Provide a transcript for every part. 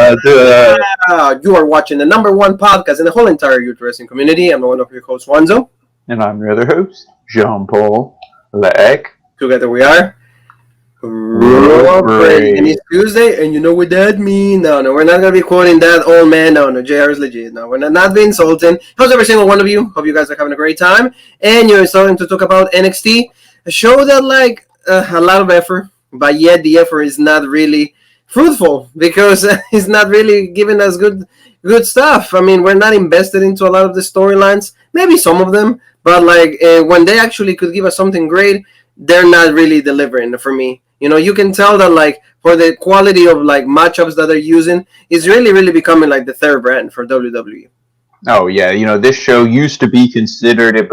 You are watching the number one podcast in the whole entire youth wrestling community. I'm one of your hosts, Wanzo. And I'm your other host, Jean-Paul Leek. Together we are Raw Break. And it's Tuesday, and you know what that means. No, we're not going to be quoting that old man. No, JR is legit. No, we're not being insulting. How's every single one of you? Hope you guys are having a great time. And you're starting to talk about NXT, a show that, a lot of effort, but yet the effort is not really fruitful because it's not really giving us good stuff. I mean, we're not invested into a lot of the storylines, maybe some of them, but when they actually could give us something great, they're not really delivering for me. You know, you can tell that for the quality of matchups that they're using, is really, really becoming the third brand for WWE. Oh yeah, this show used to be considered, it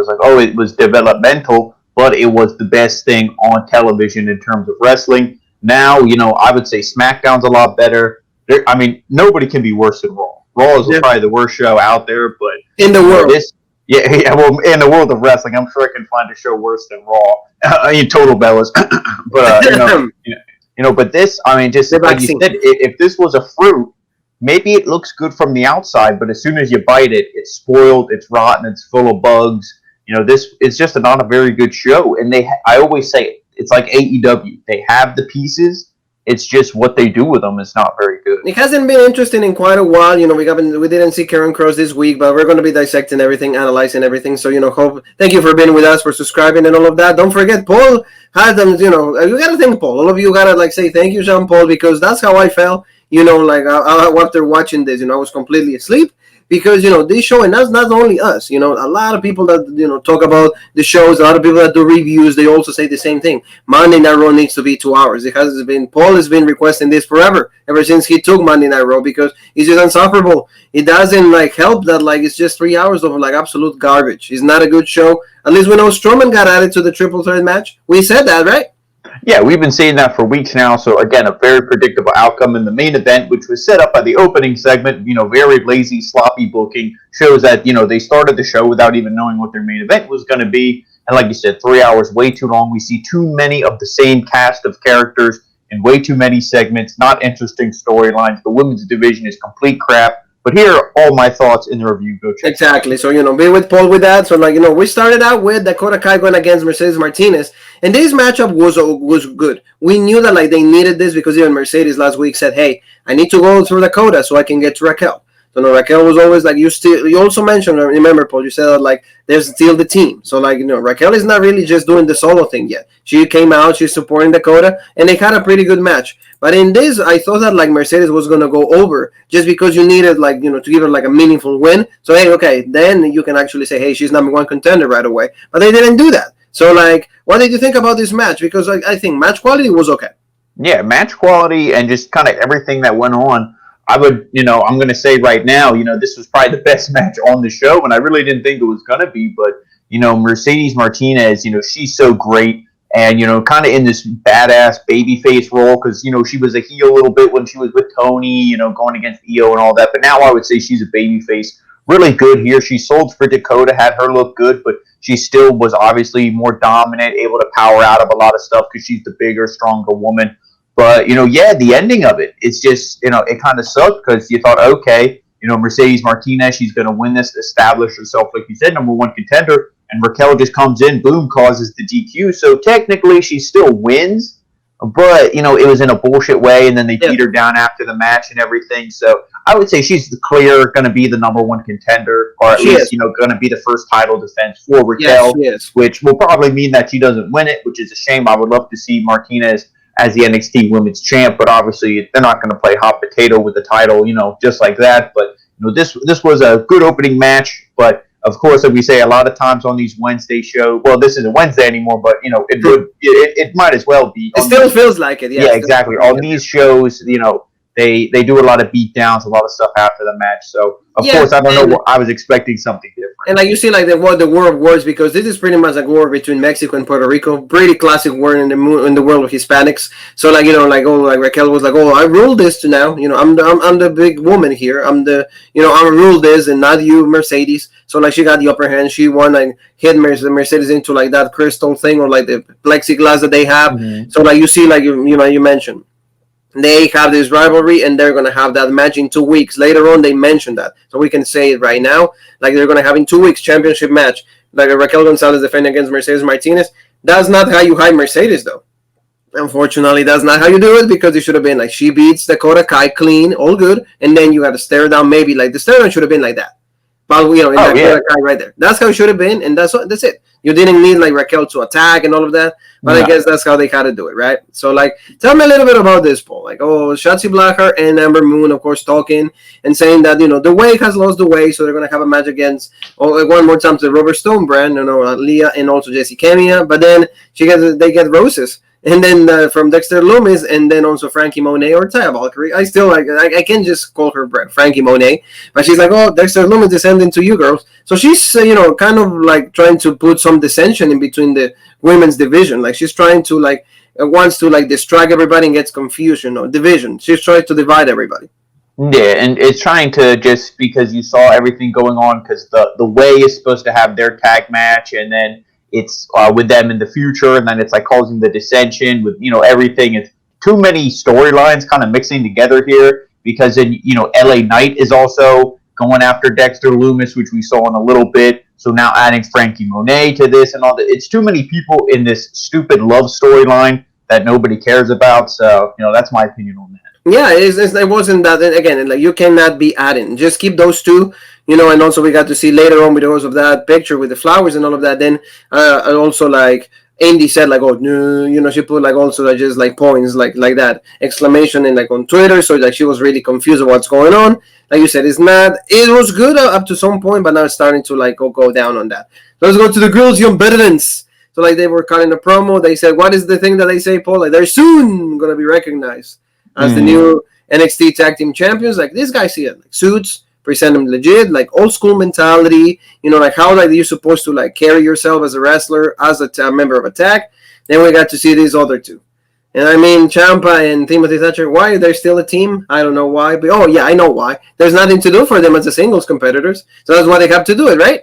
was developmental, but it was the best thing on television in terms of wrestling. Now, I would say SmackDown's a lot better. Nobody can be worse than Raw. Raw is probably the worst show out there, but in the world. Well, in the world of wrestling, I'm sure I can find a show worse than Raw. Total Velez. But but this, just like you said, if this was a fruit, maybe it looks good from the outside, but as soon as you bite it, it's spoiled, it's rotten, it's full of bugs. This is just not a very good show. And I always say it's like AEW. They have the pieces. It's just what they do with them is not very good. It hasn't been interesting in quite a while. We didn't see Karen Cross this week, but we're going to be dissecting everything, analyzing everything. So, thank you for being with us, for subscribing and all of that. Don't forget, Paul had them, you got to thank Paul. All of you got to say thank you, Jean-Paul, because that's how I felt, after watching this. I was completely asleep. Because, this show, and that's not only us, a lot of people that, talk about the shows, a lot of people that do reviews, they also say the same thing. Monday Night Raw needs to be 2 hours. Paul has been requesting this forever, ever since he took Monday Night Raw, because it's just insufferable. It doesn't, help that, it's just 3 hours of, absolute garbage. It's not a good show. At least we know Strowman got added to the triple threat match. We said that, right? Yeah, we've been seeing that for weeks now. So, again, a very predictable outcome in the main event, which was set up by the opening segment. Very lazy, sloppy booking. Shows that, they started the show without even knowing what their main event was going to be. And like you said, 3 hours, way too long. We see too many of the same cast of characters in way too many segments. Not interesting storylines. The women's division is complete crap. But here are all my thoughts in the review. Go check exactly. It out. So, be with Paul with that. So, we started out with Dakota Kai going against Mercedes Martinez. And this matchup was good. We knew that, they needed this because even Mercedes last week said, hey, I need to go through Dakota so I can get to Raquel. So, Raquel was always you also mentioned, remember, Paul, you said that, there's still the team. So, Raquel is not really just doing the solo thing yet. She came out, she's supporting Dakota, and they had a pretty good match. But in this, I thought that, Mercedes was going to go over just because you needed, to give her, a meaningful win. So, hey, okay, then you can actually say, hey, she's number one contender right away. But they didn't do that. So, what did you think about this match? Because, I think match quality was okay. Yeah, match quality and just kind of everything that went on. I would, I'm going to say right now, this was probably the best match on the show, and I really didn't think it was going to be, but, Mercedes Martinez, she's so great, and, kind of in this badass babyface role, because, she was a heel a little bit when she was with Tony, going against Io and all that, but now I would say she's a babyface. Really good here. She sold for Dakota, had her look good, but she still was obviously more dominant, able to power out of a lot of stuff because she's the bigger, stronger woman. But, the ending of it, it's just, it kind of sucked because you thought, okay, Mercedes Martinez, she's going to win this, establish herself, like you said, number one contender. And Raquel just comes in, boom, causes the DQ. So technically she still wins, but, it was in a bullshit way. And then they beat her down after the match and everything. So I would say she's clear going to be the number one contender, or at least, going to be the first title defense for Raquel, which will probably mean that she doesn't win it, which is a shame. I would love to see Martinez as the NXT Women's Champ, but obviously they're not going to play hot potato with the title, just like that. But this was a good opening match. But of course, like we say a lot of times on these Wednesday shows, well, this isn't Wednesday anymore, but it might as well be. It still feels like it. Yeah, exactly. On these shows, they do a lot of beat downs, a lot of stuff after the match. So of course, I don't know. I was expecting something different. And you see, the war of words, because this is pretty much a war between Mexico and Puerto Rico. Pretty classic word in the world of Hispanics. So Raquel was I rule this now. I'm the big woman here. I rule this, and not you, Mercedes. So she got the upper hand. She won and hit Mercedes into that crystal thing or the plexiglass that they have. Mm-hmm. So you see, you mentioned. they have this rivalry, and they're going to have that match in 2 weeks. Later on, they mentioned that. So we can say it right now. Like, they're going to have in 2 weeks championship match. Like Raquel Gonzalez defending against Mercedes Martinez. That's not how you hide Mercedes, though. Unfortunately, that's not how you do it, because it should have been like she beats Dakota Kai clean, all good, and then you got to stare down. Maybe like the stare down should have been like that. But in Dakota Kai right there. That's how it should have been, and that's it. You didn't need like Raquel to attack and all of that, but I guess that's how they had to do it, right? So like, tell me a little bit about this, Paul. Like, Shotzi Blackheart and Ember Moon, of course, talking and saying that the Way has lost the Way, so they're gonna have a match against one more time to the Robert Stone brand, Leah and also Jessie Kemia, but then they get roses. And then from Dexter Lumis, and then also Frankie Monet or Taya Valkyrie. I still I can't just call her Frankie Monet, but she's like, Dexter Lumis descending to you girls. So she's kind of like trying to put some dissension in between the women's division. Like she's trying to wants to distract everybody and gets confusion or division. She's trying to divide everybody. Yeah, and it's trying to just because you saw everything going on because the Way is supposed to have their tag match, and then it's with them in the future, and then it's like causing the dissension with everything. It's too many storylines kind of mixing together here because then LA Knight is also going after Dexter Lumis, which we saw in a little bit. So now adding Frankie Monet to this and all that. It's too many people in this stupid love storyline that nobody cares about. So that's my opinion on that. Yeah, it wasn't that. Again, like you cannot be adding. Just keep those two. And also we got to see later on because of that picture with the flowers and all of that. Then also like Andy said like, no, she put like also like just like points like that exclamation and like on Twitter. So like she was really confused of what's going on. Like you said, it was good up to some point, but now it's starting to like go down on that. So let's go to the girls' young veterans. So like they were cutting a promo. They said, what is the thing that they say, Paul? Like they're soon going to be recognized as the new NXT Tag Team Champions. Like these guys here, like suits, present them legit, like old school mentality, like how like you're supposed to like carry yourself as a wrestler, as a member of a tag. Then we got to see these other two. And I mean, Ciampa and Timothy Thatcher, why are they still a team? I don't know why, but I know why. There's nothing to do for them as a singles competitors, so that's why they have to do it, right?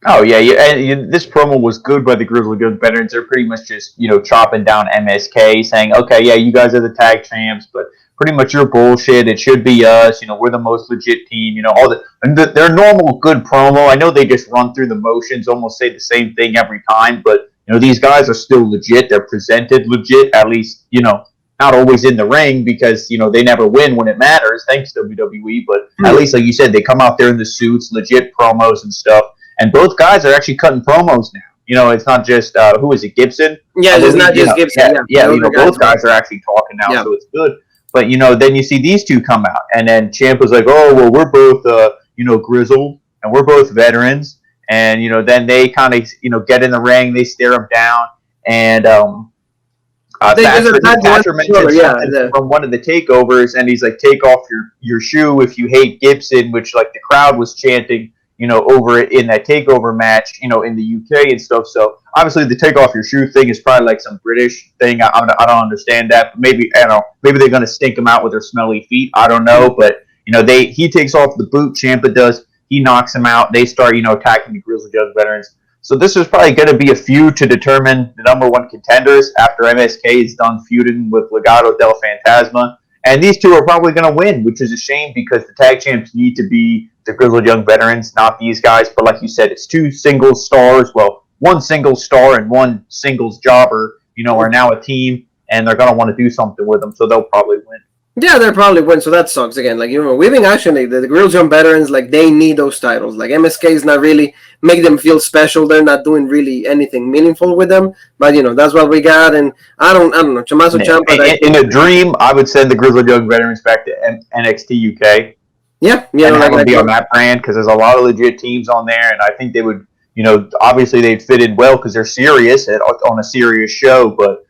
Oh yeah, and this promo was good by the Grizzly Good veterans. They're pretty much just chopping down MSK, saying, okay, yeah, you guys are the tag champs, but pretty much your bullshit. It should be us. We're the most legit team. All their normal good promo. I know they just run through the motions, almost say the same thing every time, but these guys are still legit. They're presented legit, at least not always in the ring because they never win when it matters. Thanks WWE, but at least like you said, they come out there in the suits, legit promos and stuff. And both guys are actually cutting promos now. It's not just who is it, Gibson? Yeah, it's not just Gibson. Yeah, both guys are actually talking now, so it's good. But then you see these two come out, and then Ciampa's like, "Oh, well, we're both grizzled, and we're both veterans." And then they kind of get in the ring, they stare him down, and Thatcher mentioned something from one of the takeovers, and he's like, "Take off your shoe if you hate Gibson," which like the crowd was chanting. Over in that takeover match, in the UK and stuff. So obviously the take off your shoe thing is probably like some British thing. I don't understand that. But maybe maybe they're gonna stink them out with their smelly feet. I don't know. But he takes off the boot. Ciampa does. He knocks him out. They start attacking the Grizzly Young veterans. So this is probably going to be a feud to determine the number one contenders after MSK is done feuding with Legado del Fantasma. And these two are probably going to win, which is a shame because the tag champs need to be the Grizzled Young Veterans, not these guys. But like you said, it's two singles stars. Well, one singles star and one singles jobber, are now a team, and they're going to want to do something with them, so they'll probably win. Yeah, they'll probably win, so that sucks again. Like, we've been actually, the Grizzled Young Veterans, like, they need those titles. Like, MSK is not really make them feel special. They're not doing really anything meaningful with them. But, that's what we got, and I don't know. Tommaso Ciampa. In a dream, I would send the Grizzled Young Veterans back to NXT UK. Yeah. And have them be on that brand, because there's a lot of legit teams on there, and I think they would, obviously they'd fit in well, because they're serious on a serious show, but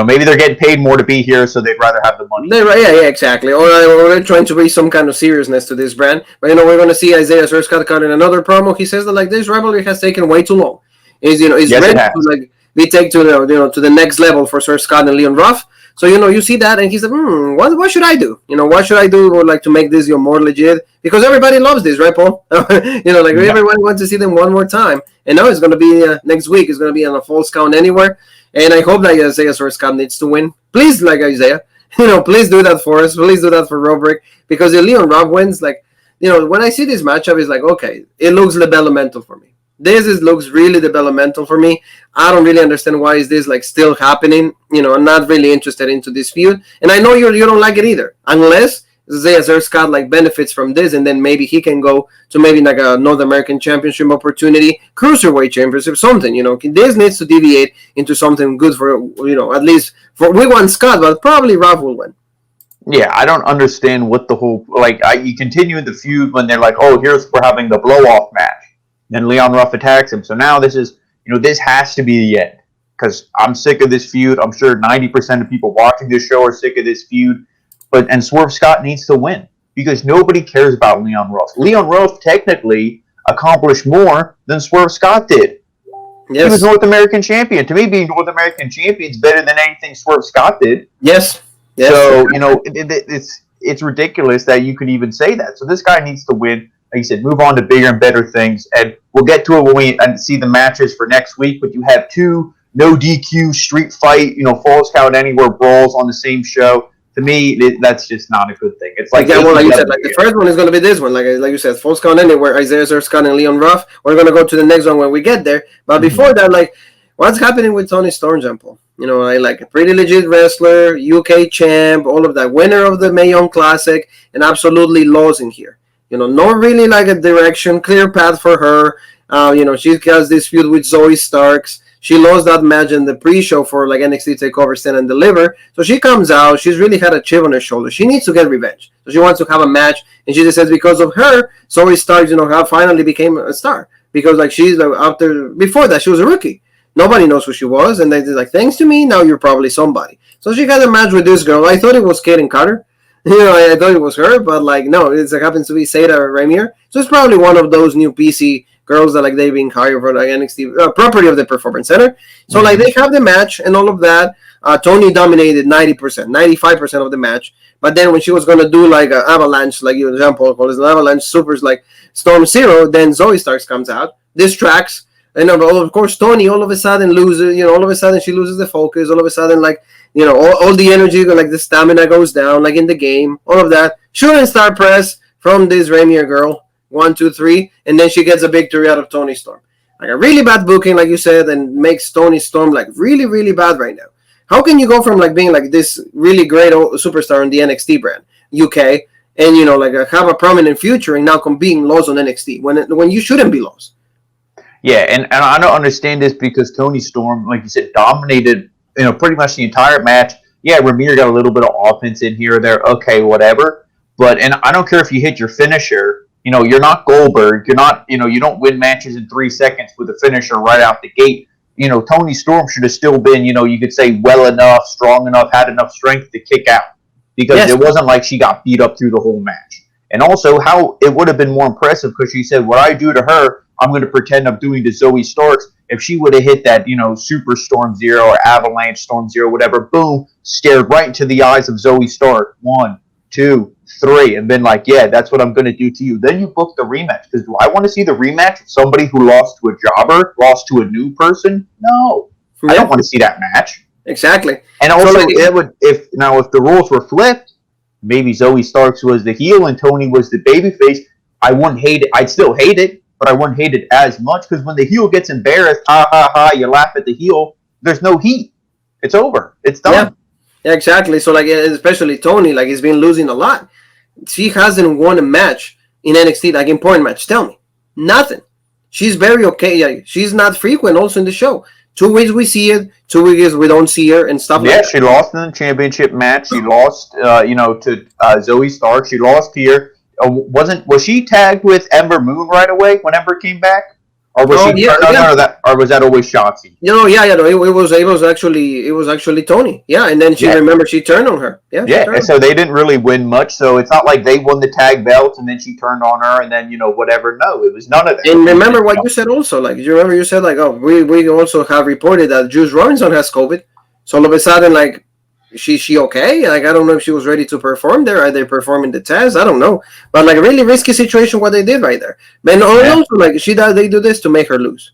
maybe they're getting paid more to be here, so they'd rather have the money. Yeah, exactly. Or they're trying to bring some kind of seriousness to this brand. But, we're going to see Isaiah Scott cut in another promo. He says that, like, this rivalry has taken way too long. It's ready to, like, be taken to to the next level for Sir Scott and Leon Ruff. So, you see that, and he's like, what should I do? What should I do, like, to make this, more legit? Because everybody loves this, right, Paul? Everyone wants to see them one more time. And now it's going to be, next week, it's going to be on a Falls Count Anywhere. And I hope that Isaiah Scott needs to win. Please, like Isaiah. Please do that for us. Please do that for Robert, because if Leon Rob wins, like, when I see this matchup, it's like, okay, it looks developmental for me. Looks really developmental for me. I don't really understand why is this like still happening. I'm not really interested into this feud, and I know you don't like it either, unless Isaiah Scott like benefits from this, and then maybe he can go to maybe like a North American Championship opportunity, Cruiserweight Championship, something. This needs to deviate into something good for at least for we want Scott, but probably Rob will win. Yeah, I don't understand what the whole you continue the feud when they're like, oh, we're having the blow off match. Then Leon Ruff attacks him. So now this is, this has to be the end, because I'm sick of this feud. I'm sure 90% of people watching this show are sick of this feud. And Swerve Scott needs to win, because nobody cares about Leon Ruff. Leon Ruff technically accomplished more than Swerve Scott did. Yes. He was North American champion. To me, being North American champion is better than anything Swerve Scott did. Yes. So, it's ridiculous that you could even say that. So this guy needs to win. Like you said, move on to bigger and better things, and we'll get to it when we see the matches for next week. But you have 2 no DQ street fight, Falls Count Anywhere brawls on the same show. To me, that's just not a good thing. It's like like you said, like the first one is going to be this one, like you said, Falls Count Anywhere, Isaiah Scott and Leon Ruff. We're going to go to the next one when we get there. But before that, like, what's happening with Tony Storm, Jean Paul? I like a pretty legit wrestler, UK champ, all of that, winner of the Mae Young Classic, and absolutely losing here. Not really like a direction, clear path for her. She has this feud with Zoe Starks. She lost that match in the pre-show for like NXT TakeOver Stand and Deliver. So she comes out. She's really had a chip on her shoulder. She needs to get revenge. So she wants to have a match. And she just says because of her, Zoe Starks, finally became a star. Because like before that, she was a rookie. Nobody knows who she was. And they're like, thanks to me, now you're probably somebody. So she had a match with this girl. I thought it was Kaden Carter. I thought it was her, but like no, it happens to be Seda Ramirez. So it's probably one of those new PC girls that like they've been hired for like NXT property of the Performance Center. So like they have the match and all of that. Tony dominated 90%, 95% of the match. But then when she was gonna do like an avalanche, like Jean Paul calls it, an avalanche supers like Storm Zero, then Zoe Starks comes out, distracts. And of course, Tony all of a sudden loses. All of a sudden she loses the focus. All of a sudden, like all the energy, like the stamina goes down, like in the game. All of that. Shooting star press from this Rainier girl. 1, 2, 3, and then she gets a victory out of Tony Storm. Like a really bad booking, like you said, and makes Tony Storm like really, really bad right now. How can you go from like being like this really great superstar in the NXT brand, UK, and like have a prominent future, and now being lost on NXT when you shouldn't be lost? Yeah, and I don't understand this because Tony Storm, like you said, dominated, pretty much the entire match. Yeah, Ramir got a little bit of offense in here or there. Okay, whatever. And I don't care if you hit your finisher. You're not Goldberg. You're not, you don't win matches in 3 seconds with a finisher right out the gate. Tony Storm should have still been, you could say well enough, strong enough, had enough strength to kick out. Because it wasn't like she got beat up through the whole match. And also how it would have been more impressive because she said, what I do to her, I'm going to pretend I'm doing to Zoe Starks. If she would have hit that, Super Storm Zero or Avalanche Storm Zero, whatever, boom, stared right into the eyes of Zoe Stark. 1, 2, 3, and been like, yeah, that's what I'm going to do to you. Then you book the rematch. Because do I want to see the rematch of somebody who lost to a jobber, lost to a new person? No. I don't want to see that match. Exactly. And also, if the roles were flipped, maybe Zoe Starks was the heel and Tony was the babyface, I wouldn't hate it. I'd still hate it, but I wouldn't hate it as much because when the heel gets embarrassed, ha ha ha, you laugh at the heel, there's no heat. It's over. It's done. Yeah, exactly. So, like, especially Tony, like, he's been losing a lot. She hasn't won a match in NXT, like, important match. Tell me. Nothing. She's very okay. Yeah, she's not frequent also in the show. 2 weeks we see it, 2 weeks we don't see her and stuff like that. Yeah, she lost in the championship match. She lost, to Zoe Stark. She lost here. Was she tagged with Ember Moon right away when Ember came back? Or was was that always Shotzi? No, it was actually Tony. Yeah, and then remember she turned on her. Yeah, so they didn't really win much. So it's not like they won the tag belts and then she turned on her and then whatever. No, it was none of that. And remember what you said also. Like, you said like, oh, we also have reported that Juice Robinson has COVID. So all of a sudden, like, she okay? Like, I don't know if she was ready to perform there. Are they performing the test? I don't know. But like a really risky situation what they did right there. But also like they do this to make her lose.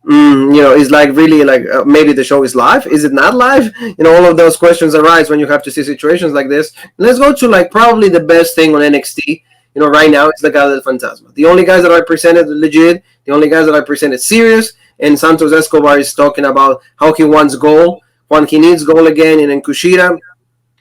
Is like really like maybe the show is live. Is it not live? All of those questions arise when you have to see situations like this. Let's go to like probably the best thing on NXT. Right now it's Legado del Fantasma. The only guys that I presented legit, the only guys that I presented serious, and Santos Escobar is talking about how he wants goal, when he needs goal again, and then Kushida,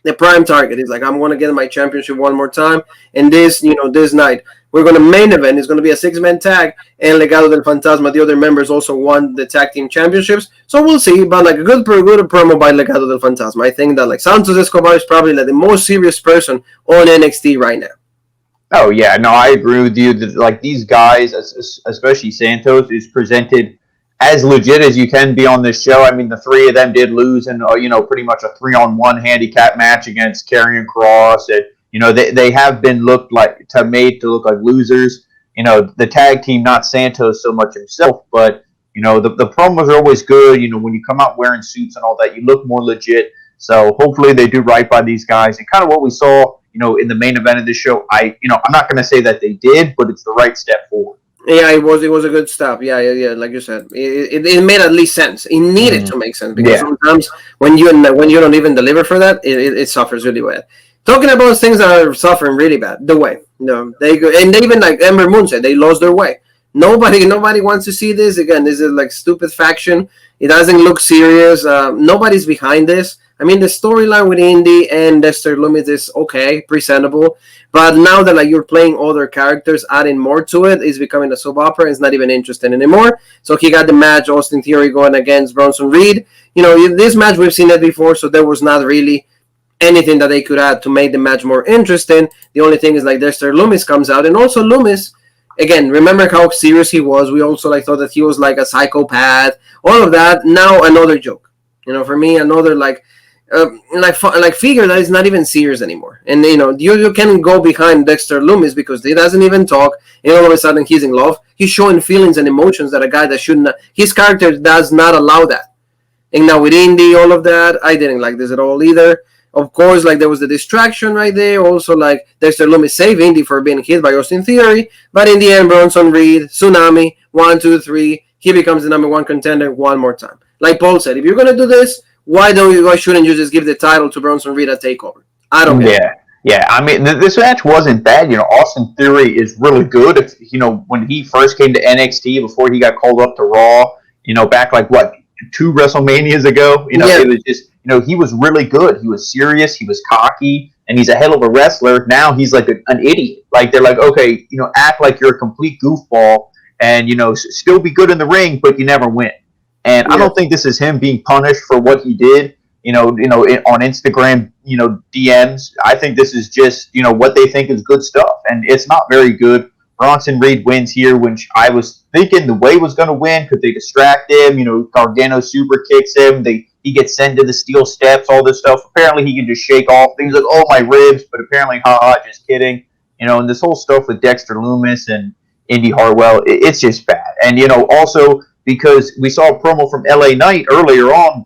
the prime target. He's like, I'm going to get my championship one more time. And this night, we're going to main event. It's going to be a 6-man tag. And Legado del Fantasma, the other members, also won the tag team championships. So we'll see. But like a good promo by Legado del Fantasma. I think that like Santos Escobar is probably like the most serious person on NXT right now. Oh yeah, no, I agree with you. Like these guys, especially Santos, is presented as legit as you can be on this show. I mean, the three of them did lose in pretty much a 3-on-1 handicap match against Karrion Kross, and they have been made to look like losers. The tag team, not Santos so much himself, but the promos are always good. When you come out wearing suits and all that, you look more legit. So hopefully they do right by these guys, and kind of what we saw. In the main event of this show, I'm not going to say that they did, but it's the right step forward. Yeah, it was a good stop. Yeah. Like you said, it made at least sense. It needed to make sense because sometimes when you don't even deliver for that, it suffers really bad. Talking about things that are suffering really bad, the way. They go, and they even like Ember Moon said, they lost their way. Nobody wants to see this again. This is like stupid faction. It doesn't look serious. Nobody's behind this. I mean, the storyline with Indy and Dexter Lumis is okay, presentable. But now that like you're playing other characters, adding more to it, it's becoming a soap opera. It's not even interesting anymore. So he got the match, Austin Theory going against Bronson Reed. This match we've seen it before, so there was not really anything that they could add to make the match more interesting. The only thing is like Dexter Lumis comes out, and also Lumis. Again, remember how serious he was. We also thought that he was like a psychopath. All of that. Now another joke. For me, another figure that is not even serious anymore. And you can go behind Dexter Lumis because he doesn't even talk, and all of a sudden he's in love. He's showing feelings and emotions that a guy that shouldn't. His character does not allow that. And now with Indy, all of that, I didn't like this at all either. Of course, there was the distraction right there. Also, Dexter Lumis saved Indy for being hit by Austin Theory. But in the end, Bronson Reed, Tsunami, 1, 2, 3, he becomes the number one contender one more time. Like Paul said, if you're going to do this, why shouldn't you just give the title to Bronson Reed at TakeOver? I don't get it. Yeah. I mean, this match wasn't bad. Austin Theory is really good. When he first came to NXT before he got called up to Raw, back 2 WrestleManias ago, it was just, he was really good. He was serious. He was cocky, and he's a hell of a wrestler. Now he's like an idiot. They're like, okay, act like you're a complete goofball, and still be good in the ring, but you never win. And I don't think this is him being punished for what he did, on Instagram, DMs. I think this is just, what they think is good stuff. And it's not very good. Bronson Reed wins here, which I was thinking the Way was going to win. Could they distract him? Gargano super kicks him. He gets sent to the steel steps, all this stuff. Apparently he can just shake off things like, oh, my ribs. But apparently, just kidding. And this whole stuff with Dexter Lumis and Indy Hartwell, it's just bad. And, also because we saw a promo from LA Knight earlier on.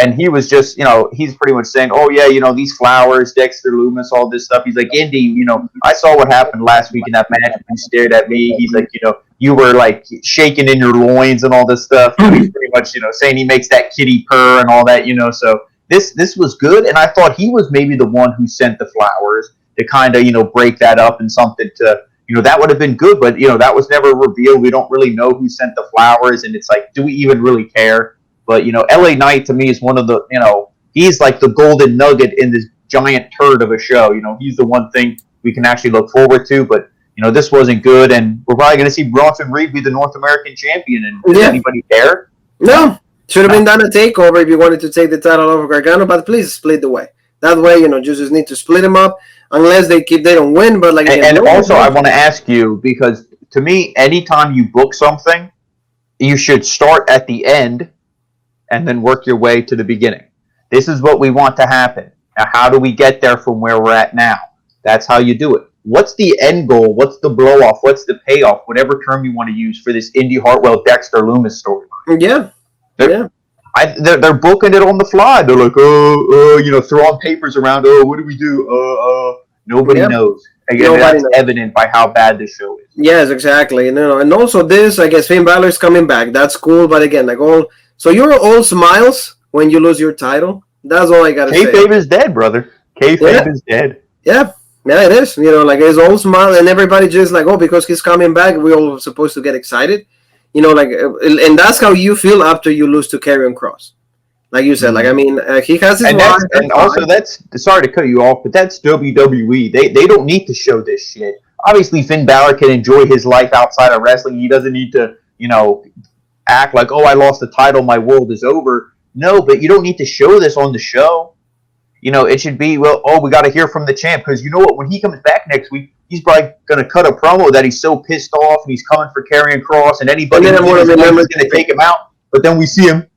And he was just, he's pretty much saying, oh, yeah, these flowers, Dexter Lumis, all this stuff. He's like, Indy, I saw what happened last week in that match. You stared at me. He's like, you were shaking in your loins and all this stuff. He's pretty much, saying he makes that kitty purr and all that, So this was good. And I thought he was maybe the one who sent the flowers to kind of, break that up and something to, that would have been good, but, that was never revealed. We don't really know who sent the flowers, and it's like, do we even really care? But, LA Knight, to me, is one of the, he's like the golden nugget in this giant turd of a show. He's the one thing we can actually look forward to, but, this wasn't good, and we're probably going to see Bronson Reed be the North American champion, and does anybody care? No. Should have been done a TakeOver if you wanted to take the title over Gargano, but please split the Way. That way, you just need to split them up. Unless they don't win, but and also I want to ask you, because to me, anytime you book something, you should start at the end and then work your way to the beginning. This is what we want to happen. Now, how do we get there from where we're at now? That's how you do it. What's the end goal? What's the blow off? What's the payoff? Whatever term you want to use for this Indy Hartwell Dexter Lumis storyline. Yeah. They're booking it on the fly. They're like, throwing papers around. Oh, what do we do? Nobody knows. Again, that's evident by how bad this show is. Yes, exactly. And also this, I guess Finn Balor's coming back. That's cool. But again, so you're all smiles when you lose your title. That's all I gotta say. Kayfabe is dead, brother. Kayfabe is dead. Yeah, it is. It's all smile, and everybody just because he's coming back, we're all supposed to get excited. And that's how you feel after you lose to Karrion Kross. Like you said, he has his wife. And also, that's sorry to cut you off, but that's WWE. They don't need to show this shit. Obviously, Finn Balor can enjoy his life outside of wrestling. He doesn't need to, act like, oh, I lost the title, my world is over. No, but you don't need to show this on the show. It should be, we got to hear from the champ. Because you know what? When he comes back next week, he's probably going to cut a promo that he's so pissed off and he's coming for Karrion Kross and anybody who's going to take him out. But then we see him.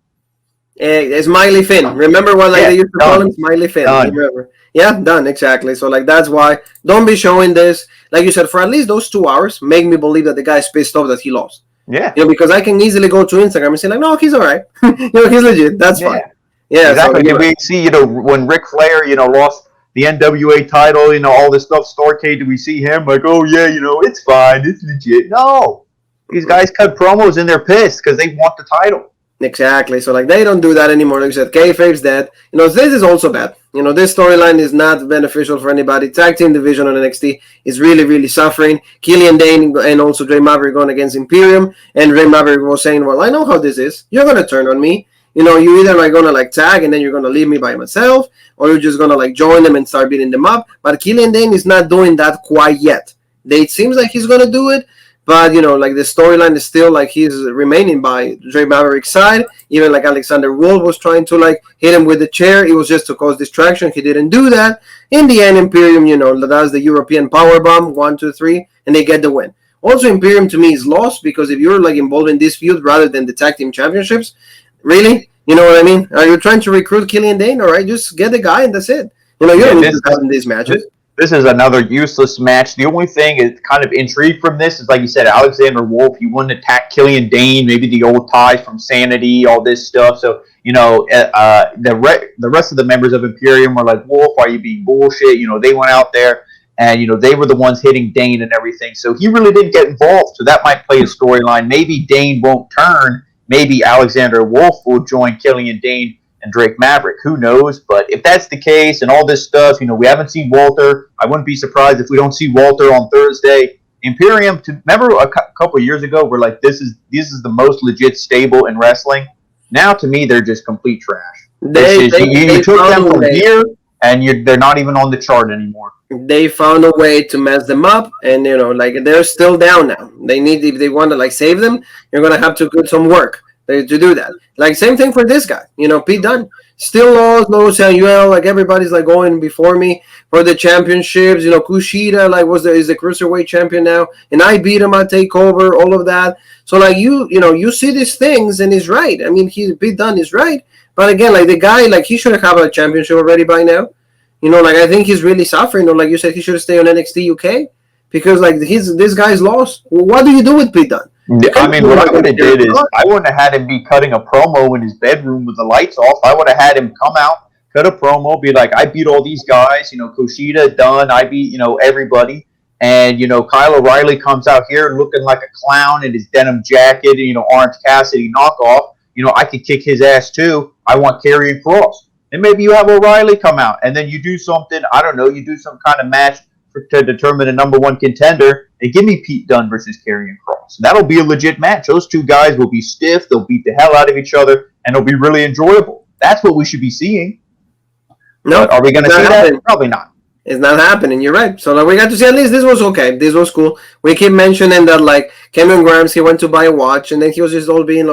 Smiley Finn. Remember what they used to call him? Smiley Finn. Remember? Yeah, done. Exactly. So that's why don't be showing this. Like you said, for at least those 2 hours, make me believe that the guy's pissed off that he lost. Yeah. Because I can easily go to Instagram and say no, he's all right. He's legit. That's fine. Yeah, exactly. Did we see, when Ric Flair, lost the NWA title, all this stuff, Starrcade, did we see him like, oh yeah, it's fine, it's legit? No. These guys cut promos and they're pissed because they want the title. Exactly. So they don't do that anymore. Like you said, kayfabe's dead. This is also bad. This storyline is not beneficial for anybody. Tag team division on NXT is really, really suffering. Killian Dane and also Drake Maverick going against Imperium, and Drake Maverick was saying, well, I know how this is. You're gonna turn on me. You either gonna tag and then you're gonna leave me by myself, or you're just gonna join them and start beating them up. But Killian Dane is not doing that quite yet. It seems like he's gonna do it. But, the storyline is still, he's remaining by Drake Maverick's side. Even, Alexander Wolf was trying to, hit him with the chair. It was just to cause distraction. He didn't do that. In the end, Imperium, does the European powerbomb, 1, 2, 3, and they get the win. Also, Imperium, to me, is lost because if you're, involved in this feud rather than the tag team championships, really? You know what I mean? Are you trying to recruit Killian Dane? All right, just get the guy and that's it. You don't need to have in these matches. This is another useless match. The only thing is kind of intrigued from this is, like you said, Alexander Wolf. He wouldn't attack Killian Dane, maybe the old ties from Sanity, all this stuff. So, the rest of the members of Imperium were like, Wolf, why are you being bullshit? They went out there and, they were the ones hitting Dane and everything. So he really didn't get involved. So that might play a storyline. Maybe Dane won't turn. Maybe Alexander Wolf will join Killian Dane and Drake Maverick. Who knows? But if that's the case and all this stuff, we haven't seen Walter. I wouldn't be surprised if we don't see Walter on Thursday. Imperium, remember a couple of years ago, we're like, this is the most legit stable in wrestling. Now, to me, they're just complete trash. You took them from here, and they're not even on the chart anymore. They found a way to mess them up, and they're still down now. If they want to save them, you're gonna have to put some work to do that. Same thing for this guy. Pete Dunne still lost. No Samuel. Everybody's going before me for the championships. Kushida is the cruiserweight champion now, and I beat him at Takeover. All of that. So you see these things, and he's right. I mean, Pete Dunne is right. But again, the guy, he should have a championship already by now. I think he's really suffering. Like you said, he should stay on NXT UK because this guy's lost. What do you do with Pete Dunne? I mean, what I would have did is I wouldn't have had him be cutting a promo in his bedroom with the lights off. I would have had him come out, cut a promo, be like, I beat all these guys, Kushida, Dunn, I beat, everybody. And, Kyle O'Reilly comes out here looking like a clown in his denim jacket, Orange Cassidy knockoff. I could kick his ass too. I want Karrion Kross. And maybe you have O'Reilly come out and then you do something, I don't know, you do some kind of match to determine a number one contender, and give me Pete Dunne versus Karrion Kross. That'll be a legit match. Those two guys will be stiff, they'll beat the hell out of each other, and it'll be really enjoyable. That's what we should be seeing. No, but are we going to see that? Probably not. It's not happening. You're right. So we got to see at least this was okay. This was cool. We keep mentioning that Cameron Grimes, he went to buy a watch and then he was just all being to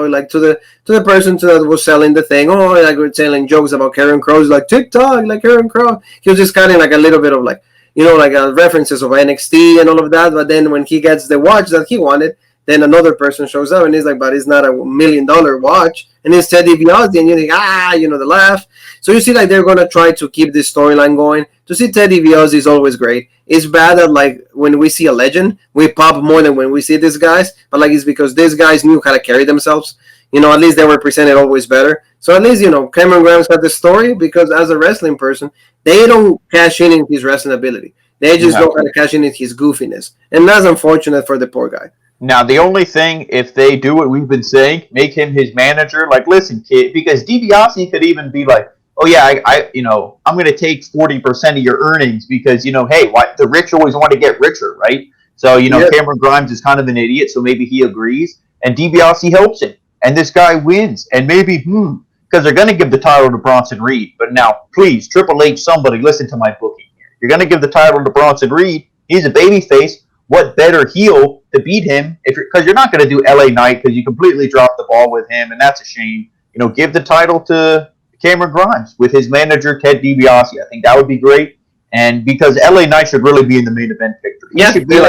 the person that was selling the thing. Oh, we're telling jokes about Karrion Kross, TikTok, Karrion Kross. He was just kind of a little bit of references of NXT and all of that. But then when he gets the watch that he wanted, then another person shows up and he's like, but it's not $1 million watch. And it's Teddy DiBiase, and you think, the laugh. So you see, they're going to try to keep this storyline going. To see Teddy DiBiase is always great. It's bad that, when we see a legend, we pop more than when we see these guys. But, it's because these guys knew how to carry themselves. At least they were presented always better. So at least, Cameron Grimes had the story because as a wrestling person, they don't cash in his wrestling ability. They just don't want to cash in his goofiness. And that's unfortunate for the poor guy. Now, the only thing, if they do what we've been saying, make him his manager. Like, listen, kid, because DiBiase could even be like, oh yeah, I'm going to take 40% of your earnings because, hey, the rich always want to get richer, right? So, Cameron Grimes is kind of an idiot, so maybe he agrees, and DiBiase helps him, and this guy wins, and maybe, because they're going to give the title to Bronson Reed. But now, please, Triple H, somebody listen to my booking here. You're going to give the title to Bronson Reed. He's a babyface. What better heel to beat him? Because you're not going to do LA Knight because you completely dropped the ball with him, and that's a shame. Give the title to Cameron Grimes with his manager Ted DiBiase. I think that would be great. And because LA Knight should really be in the main event picture. He should be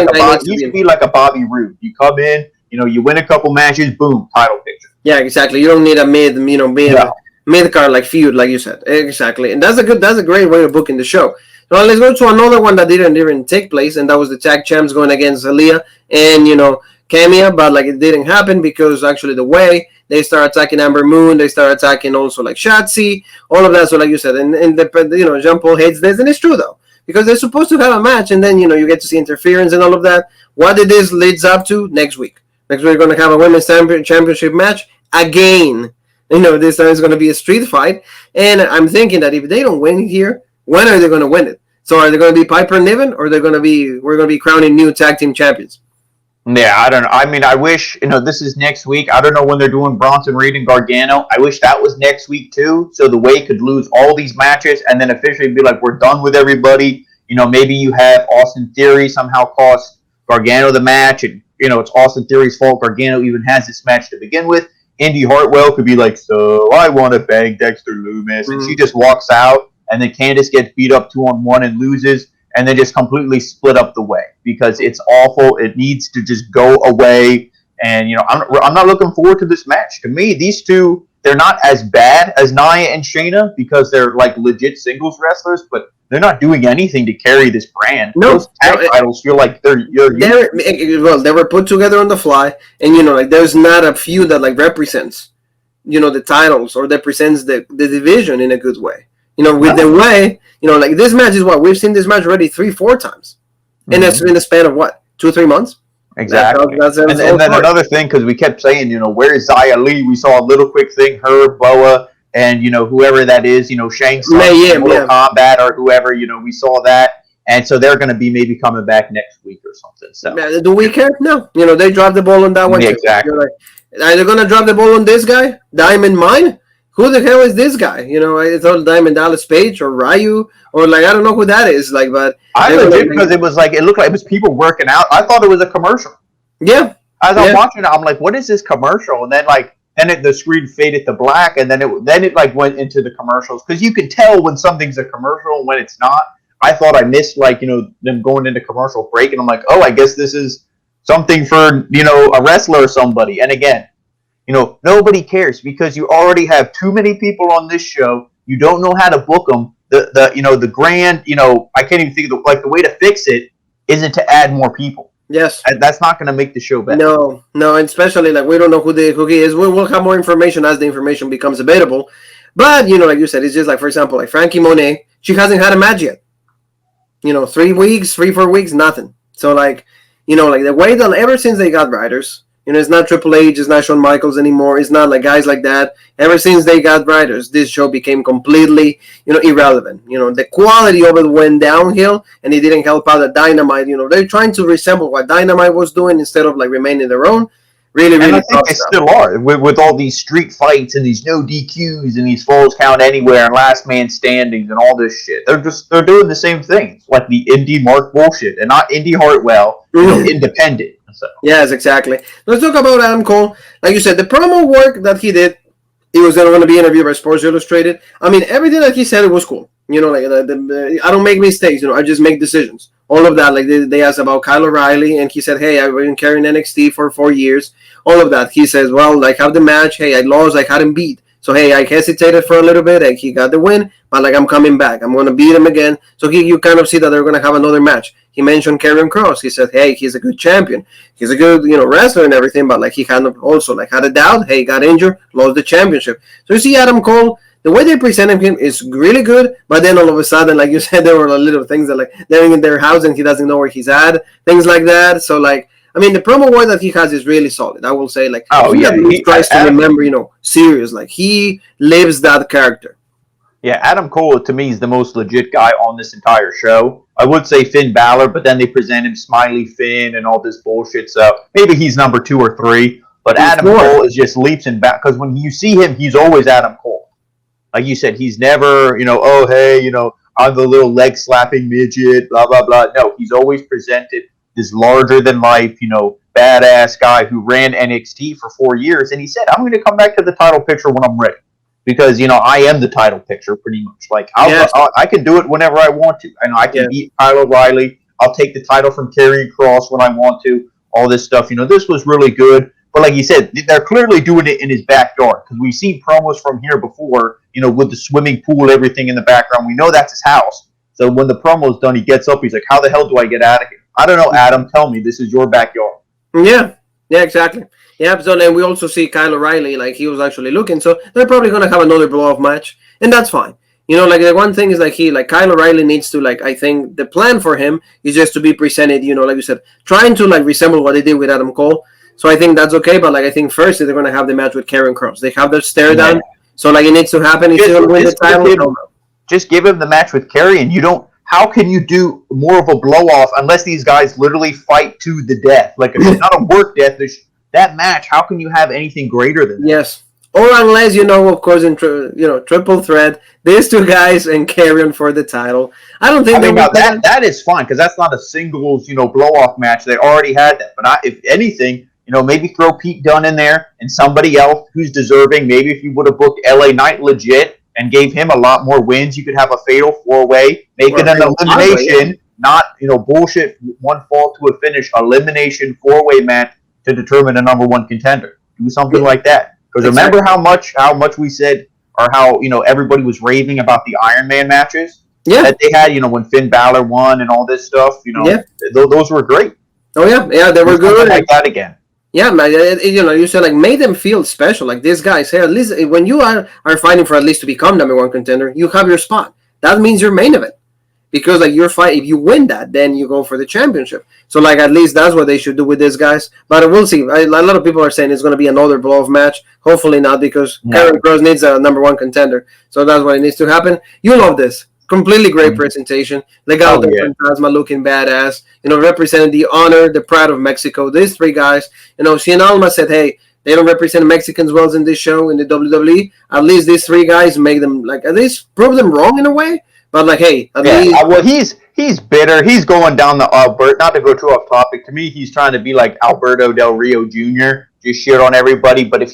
like a Bobby Roode. You come in, you win a couple matches, boom, title picture. Yeah, exactly. You don't need a mid card like feud, like you said. Exactly. And that's a great way of booking the show. Now let's go to another one that didn't take place, and that was the tag champs going against Aaliyah and Camia, but like it didn't happen because actually the way they start attacking Amber Moon, they start attacking also like Shotzi, all of that. So like you said, and Jean Paul hates this, and it's true though, because they're supposed to have a match, and then you get to see interference and all of that. What did this leads up to next week? Next week we're going to have a women's championship match again. This time it's going to be a street fight, and I'm thinking that if they don't win here, when are they going to win it? So are they going to be Piper and Niven, or we're going to be crowning new tag team champions? Yeah, I don't know. I mean, I wish, this is next week. I don't know when they're doing Bronson Reed and Gargano. I wish that was next week too, so the Way could lose all these matches and then officially be like, we're done with everybody. Maybe you have Austin Theory somehow cost Gargano the match, and, it's Austin Theory's fault Gargano even has this match to begin with. Indy Hartwell could be like, so I want to bang Dexter Lumis, and she just walks out. And then Candice gets beat up 2-on-1 and loses, and then just completely split up the Way because it's awful. It needs to just go away. And I'm not looking forward to this match. To me, these two, they're not as bad as Nia and Shayna because they're like legit singles wrestlers, but they're not doing anything to carry this brand. Those tag titles feel like they were put together on the fly, and there's not a feud that like represents the titles or represents the division in a good way. With the Way, like this match is what we've seen this match already 3-4 times, and that's in the span of what 2-3 months. Exactly. And then another thing, because we kept saying, where's Xia Li? We saw a little quick thing, her, Boa, and whoever that is, Shang Tsung, Mortal Kombat, or whoever. We saw that, and so they're going to be maybe coming back next week or something. So do we care? No. They dropped the ball on that one. Yeah, exactly. Are they going to drop the ball on this guy, Diamond Mine? Who the hell is this guy? I thought Diamond Dallas Page or Ryu or I don't know who that is. But I legit because it looked like it was people working out. I thought it was a commercial. Yeah. As I'm watching it, I'm like, what is this commercial? And then the screen faded to black, and then it went into the commercials because you can tell when something's a commercial and when it's not. I thought I missed them going into commercial break, and I'm like, oh, I guess this is something for a wrestler or somebody. And again. Nobody cares because you already have too many people on this show. You don't know how to book them. The grand, I can't even think of the way to fix it isn't to add more people. Yes. That's not going to make the show better. No, and especially we don't know who he is. We'll have more information as the information becomes available. But, like you said, it's just for example, Frankie Monet, she hasn't had a match yet. 3 weeks, 3-4 weeks, nothing. So the way that ever since they got writers, it's not Triple H, it's not Shawn Michaels anymore. It's not guys like that. Ever since they got writers, this show became completely, irrelevant. The quality of it went downhill, and it didn't help out the Dynamite. They're trying to resemble what Dynamite was doing instead of remaining their own. Really, and I think they still are with all these street fights and these no DQs and these falls count anywhere and last man standings and all this shit. They're doing the same thing, like the Indy Mark bullshit, and not Indy Hartwell, independent. So. Yes, exactly. Let's talk about Adam Cole. Like you said, the promo work that he did, he was going to be interviewed by Sports Illustrated. I mean, everything that he said, it was cool. I don't make mistakes. I just make decisions. All of that. They asked about Kyle O'Reilly, and he said, hey, I've been carrying NXT for 4 years. All of that. He says, well, have the match. Hey, I lost. I hadn't beat. So, hey, I hesitated for a little bit. He got the win, but I'm coming back. I'm going to beat him again. So you kind of see that they're going to have another match. He mentioned Karrion Kross. He said, hey, he's a good champion. He's a good, wrestler and everything, but he kind of also had a doubt. Hey, got injured, lost the championship. So you see Adam Cole, the way they presented him is really good. But then all of a sudden, like you said, there were little things that like they're in their house and he doesn't know where he's at, things like that. So like, I mean, the promo work that he has is really solid. I will say, like, he tries to remember, serious. Like he lives that character. Yeah, Adam Cole to me is the most legit guy on this entire show. I would say Finn Balor, but then they presented Smiley Finn and all this bullshit. So maybe he's number 2 or 3. But Adam Cole is just leaps and bounds because when you see him, he's always Adam Cole. Like you said, he's never, oh hey, I'm the little leg slapping midget, blah blah blah. No, he's always presented this larger than life, badass guy who ran NXT for 4 years, and he said, "I'm going to come back to the title picture when I'm ready." Because, I am the title picture pretty much. Like, I can do it whenever I want to. And I can beat Kyle O'Reilly. I'll take the title from Karrion Kross when I want to. All this stuff. This was really good. But like you said, they're clearly doing it in his backyard. Because we've seen promos from here before, with the swimming pool, everything in the background. We know that's his house. So when the promo's done, he gets up. He's like, how the hell do I get out of here? I don't know, Adam. Tell me. This is your backyard. Yeah, exactly. Yeah, so then we also see Kyle O'Reilly, like he was actually looking, so they're probably gonna have another blow-off match, and that's fine. Like the one thing is like Kyle O'Reilly needs to I think the plan for him is just to be presented, like you said, trying to resemble what they did with Adam Cole. So I think that's okay, but I think first they're gonna have the match with Karrion Kross. They have their stare down, so it needs to happen if they're gonna win the title. Just give him the match with Karrion. You don't. How can you do more of a blow-off unless these guys literally fight to the death? Like it's not a work death. That match, how can you have anything greater than that? Yes. Or unless, of course, in triple threat, these two guys and Karrion for the title. I don't think that is fine because that's not a singles, blow-off match. They already had that. But if anything, maybe throw Pete Dunne in there and somebody else who's deserving. Maybe if you would have booked LA Knight legit and gave him a lot more wins, you could have a fatal 4-way, make it an elimination, not, bullshit, one fall to a finish, elimination 4-way match to determine a number 1 contender. Do something like that. Because remember how much we said, or how everybody was raving about the Iron Man matches that they had. When Finn Balor won and all this stuff. Those were great. Oh yeah, they were good. Like that again. Yeah, man. You said make them feel special. Like these guys here, at least when you are fighting for at least to become number 1 contender, you have your spot. That means your main event. Because your fight, if you win that, then you go for the championship. So at least that's what they should do with these guys. But we'll see. A lot of people are saying it's going to be another blow-off match. Hopefully not, because Karrion Kross needs a number 1 contender. So that's what it needs to happen. You love this. Completely great presentation. Legado del Fantasma looking badass. Representing the honor, the pride of Mexico. These 3 guys. Cien Almas said, hey, they don't represent Mexicans well in this show in the WWE. At least these 3 guys make them at least prove them wrong in a way. But hey, well, he's bitter. He's going down the Albert. Not to go too off topic. To me, he's trying to be like Alberto Del Rio Jr. Just shit on everybody. But if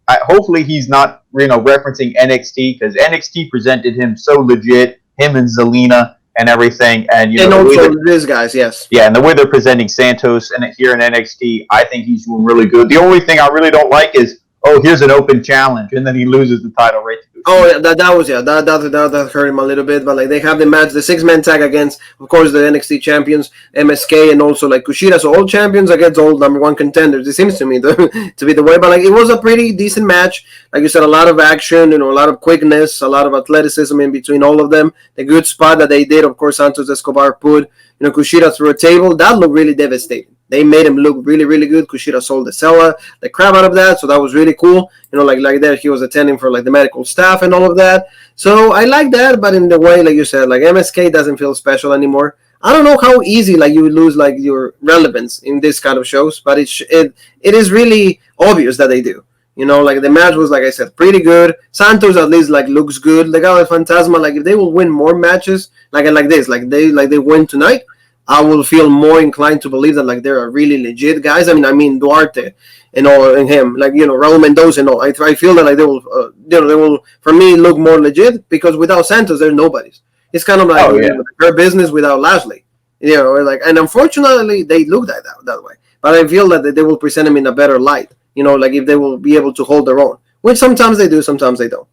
hopefully he's not referencing NXT because NXT presented him so legit. Him and Zelina and everything, and also these guys, yes, and the way they're presenting Santos and here in NXT, I think he's doing really good. The only thing I really don't like is here's an open challenge, and then he loses the title right to that hurt him a little bit, but they have the match, the 6-man tag against, of course, the NXT champions, MSK, and also Kushida, so all champions against all number 1 contenders. It seems to me to be the way, but it was a pretty decent match. Like you said, a lot of action, a lot of quickness, a lot of athleticism in between all of them. The good spot that they did, of course, Santos Escobar put Kushida through a table, that looked really devastating. They made him look really, really good. Kushida sold the crap out of that, so that was really cool. Like there, he was attending for the medical staff and all of that. So I like that, but in the way, like you said, MSK doesn't feel special anymore. I don't know how easy you lose your relevance in this kind of shows, but it is really obvious that they do. The match was, like I said, pretty good. Santos at least looks good. Legado del Fantasma, if they will win more matches like this, they win tonight, I will feel more inclined to believe that they're really legit guys. I mean Duarte and all, and him, Raul Mendoza and all. I feel that they will for me look more legit because without Santos, there's nobody's. It's kind of her business without Lashley, and unfortunately they look that way. But I feel that they will present him in a better light. If they will be able to hold their own, which sometimes they do, sometimes they don't.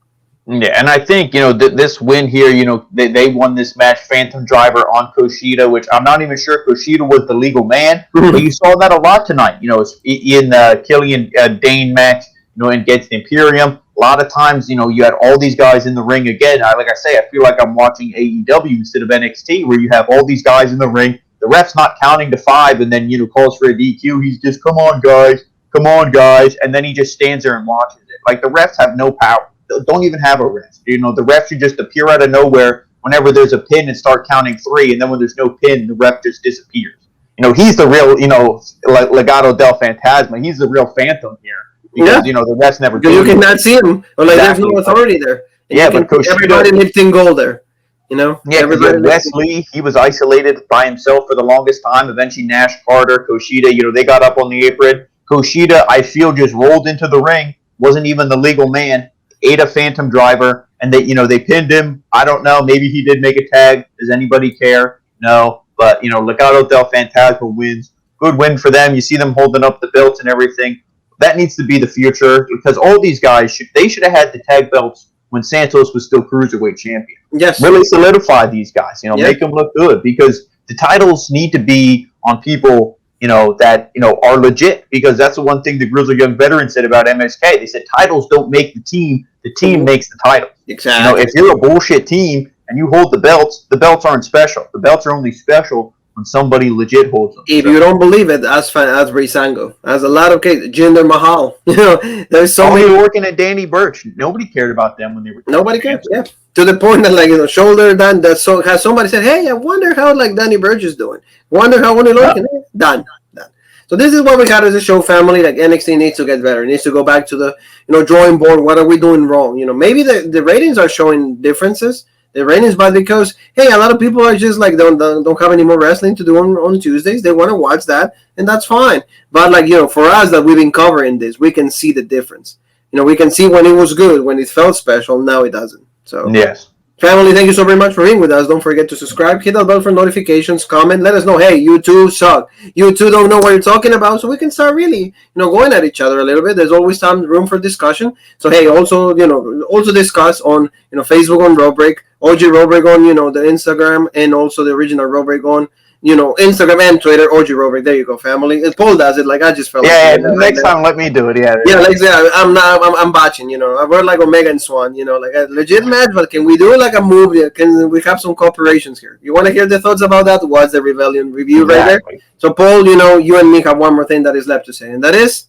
Yeah, and I think, this win here, they won this match, Phantom Driver on Kushida, which I'm not even sure Kushida was the legal man, but you saw that a lot tonight. In the Killian Dane match, and against Imperium. A lot of times, you had all these guys in the ring again. Like I say, I feel like I'm watching AEW instead of NXT, where you have all these guys in the ring. The ref's not counting to 5 and then, calls for a DQ. He's just, come on, guys. And then he just stands there and watches it. Like, the refs have no power. Don't even have a ref. The ref should just appear out of nowhere whenever there's a pin and start counting 3. And then when there's no pin, the ref just disappears. He's the real, Legado del Fantasma. He's the real Phantom here. Because, the refs never do. You cannot see him. Or there's no authority there. And but Coach everybody lived in goal there. Yeah, Wesley, he was isolated by himself for the longest time. Eventually, Nash, Carter, Kushida, they got up on the apron. Kushida, I feel, just rolled into the ring. Wasn't even the legal man. Ate a Phantom driver. And they pinned him. I don't know. Maybe he did make a tag. Does anybody care? No. But, Legado del Fantasma wins. Good win for them. You see them holding up the belts and everything. That needs to be the future because all these guys, should have had the tag belts when Santos was still Cruiserweight champion. Yes. Really solidify these guys, make them look good because the titles need to be on people, that, are legit because that's the one thing the Grizzly Young Veterans said about MSK. They said titles don't make the team makes the title. Exactly. If you're a bullshit team and you hold the belts aren't special. The belts are only special when somebody legit holds them. If you don't believe it, ask Breezango. As a lot of cases, Jinder Mahal. There's so many working at Danny Burch. Nobody cared about them when they were. Nobody cared. Yeah, to the point that shoulder done. That so has somebody said, "Hey, I wonder how Danny Burch is doing. Wonder how when looking done." So this is what we got as a show family. Like NXT needs to get better. It needs to go back to the drawing board. What are we doing wrong? Maybe the ratings are showing differences. The ratings, but because a lot of people are just don't have any more wrestling to do on Tuesdays. They want to watch that, and that's fine. But for us that we've been covering this, we can see the difference. We can see when it was good, when it felt special. Now it doesn't. So yes. Family, thank you so very much for being with us. Don't forget to subscribe, hit that bell for notifications, comment, let us know, hey, you two suck. You two don't know what you're talking about, so we can start really, going at each other a little bit. There's always room for discussion. So, hey, also discuss on, Facebook on Raw Break, OG Raw Break on, the Instagram, and also the original Raw Break on, Instagram and Twitter, OG Raw Break. There you go, family. And Paul does it. I just felt next time let me do it. Yeah, I'm botching. I work like Omega and Swan. Like a legit match, but can we do it like a movie? Can we have some cooperations here? You want to hear the thoughts about that? What's the Rebellion review right there? So Paul, you and me have one more thing that is left to say, and that is